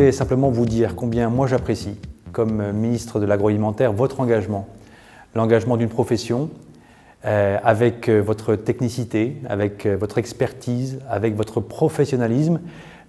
voudrais simplement vous dire combien moi j'apprécie, comme ministre de l'agroalimentaire, votre engagement, l'engagement d'une profession, avec votre technicité, avec votre expertise, avec votre professionnalisme,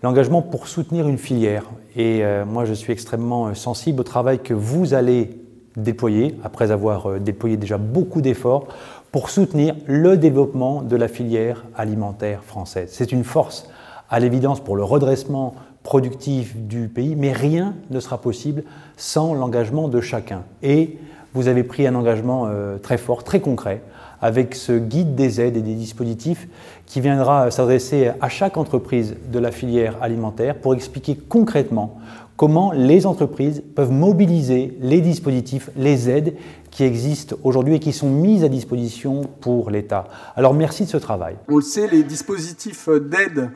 l'engagement pour soutenir une filière. Et moi, je suis extrêmement sensible au travail que vous allez déployer, après avoir déployé déjà beaucoup d'efforts, pour soutenir le développement de la filière alimentaire française. C'est une force, à l'évidence, pour le redressement productif du pays, mais rien ne sera possible sans l'engagement de chacun. Et vous avez pris un engagement très fort, très concret, avec ce guide des aides et des dispositifs qui viendra s'adresser à chaque entreprise de la filière alimentaire pour expliquer concrètement comment les entreprises peuvent mobiliser les dispositifs, les aides qui existent aujourd'hui et qui sont mises à disposition pour l'État. Alors merci de ce travail. On le sait, les dispositifs d'aide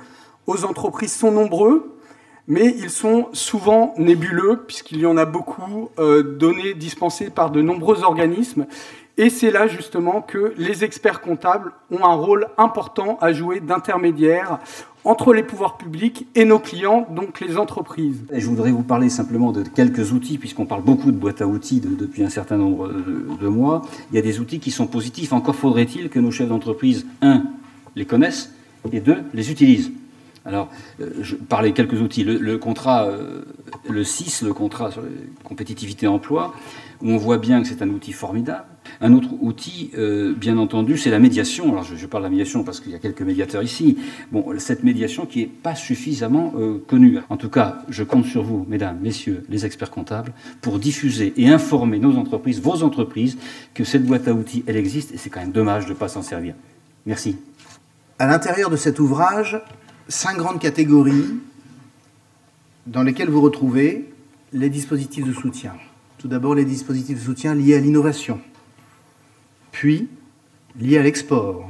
aux entreprises sont nombreux, mais ils sont souvent nébuleux puisqu'il y en a beaucoup donnés, dispensés par de nombreux organismes. Et c'est là justement que les experts comptables ont un rôle important à jouer d'intermédiaire entre les pouvoirs publics et nos clients, donc les entreprises. Et je voudrais vous parler simplement de quelques outils, puisqu'on parle beaucoup de boîte à outils depuis un certain nombre de mois. Il y a des outils qui sont positifs. Encore faudrait-il que nos chefs d'entreprise, un, les connaissent, et deux, les utilisent. Alors, je parlais de quelques outils. Le contrat, le CIS, le contrat sur la compétitivité emploi, où on voit bien que c'est un outil formidable. Un autre outil, bien entendu, c'est la médiation. Alors, je parle de la médiation parce qu'il y a quelques médiateurs ici. Bon, cette médiation qui n'est pas suffisamment connue. En tout cas, je compte sur vous, mesdames, messieurs, les experts comptables, pour diffuser et informer nos entreprises, vos entreprises, que cette boîte à outils, elle existe, et c'est quand même dommage de ne pas s'en servir. Merci. À l'intérieur de cet ouvrage, 5 grandes catégories dans lesquelles vous retrouvez les dispositifs de soutien. Tout d'abord, les dispositifs de soutien liés à l'innovation, puis liés à l'export,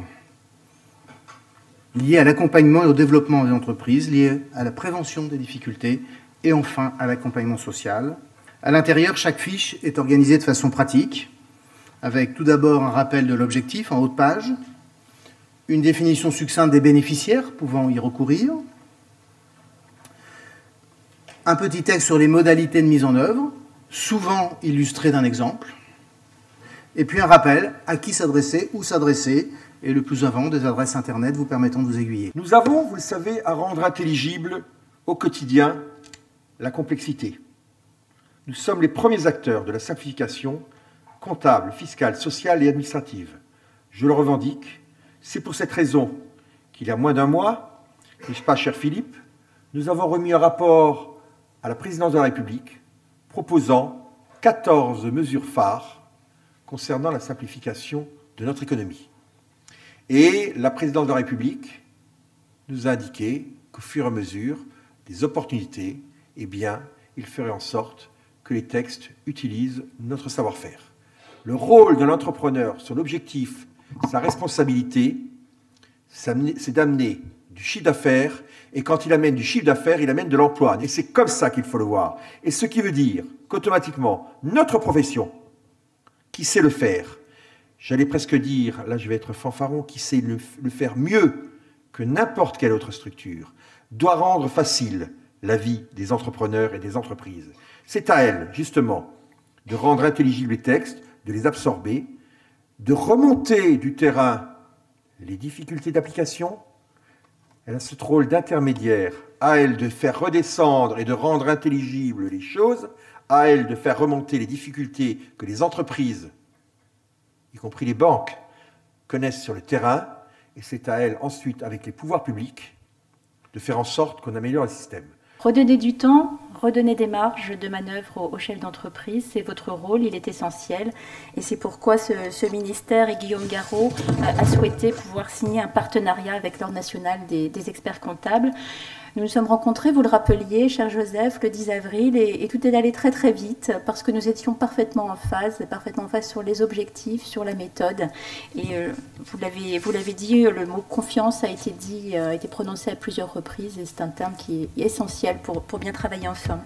liés à l'accompagnement et au développement des entreprises, liés à la prévention des difficultés et enfin à l'accompagnement social. À l'intérieur, chaque fiche est organisée de façon pratique, avec tout d'abord un rappel de l'objectif en haut de page, une définition succincte des bénéficiaires pouvant y recourir, un petit texte sur les modalités de mise en œuvre, souvent illustré d'un exemple, et puis un rappel à qui s'adresser, où s'adresser, et le plus avant, des adresses Internet vous permettant de vous aiguiller. Nous avons, vous le savez, à rendre intelligible au quotidien la complexité. Nous sommes les premiers acteurs de la simplification comptable, fiscale, sociale et administrative. Je le revendique. C'est pour cette raison qu'il y a moins d'un mois, n'est-ce pas, cher Philippe, nous avons remis un rapport à la présidence de la République proposant 14 mesures phares concernant la simplification de notre économie. Et la présidence de la République nous a indiqué qu'au fur et à mesure des opportunités, eh bien, il ferait en sorte que les textes utilisent notre savoir-faire. Le rôle de l'entrepreneur sur l'objectif, sa responsabilité, c'est d'amener du chiffre d'affaires, et quand il amène du chiffre d'affaires, il amène de l'emploi. Et c'est comme ça qu'il faut le voir. Et ce qui veut dire qu'automatiquement, notre profession, qui sait le faire, j'allais presque dire, là je vais être fanfaron, qui sait le faire mieux que n'importe quelle autre structure, doit rendre facile la vie des entrepreneurs et des entreprises. C'est à elle, justement, de rendre intelligibles les textes, de les absorber, de remonter du terrain les difficultés d'application. Elle a ce rôle d'intermédiaire, à elle de faire redescendre et de rendre intelligibles les choses, à elle de faire remonter les difficultés que les entreprises, y compris les banques, connaissent sur le terrain, et c'est à elle ensuite, avec les pouvoirs publics, de faire en sorte qu'on améliore le système. Redonner du temps, redonner des marges de manœuvre aux chefs d'entreprise, c'est votre rôle, il est essentiel. Et c'est pourquoi ce ministère et Guillaume Garot a souhaité pouvoir signer un partenariat avec l'Ordre national des experts comptables. Nous nous sommes rencontrés, vous le rappeliez, cher Joseph, le 10 avril, et tout est allé très très vite parce que nous étions parfaitement en phase sur les objectifs, sur la méthode. Et vous l'avez dit, le mot confiance a été prononcé à plusieurs reprises et c'est un terme qui est essentiel pour bien travailler ensemble.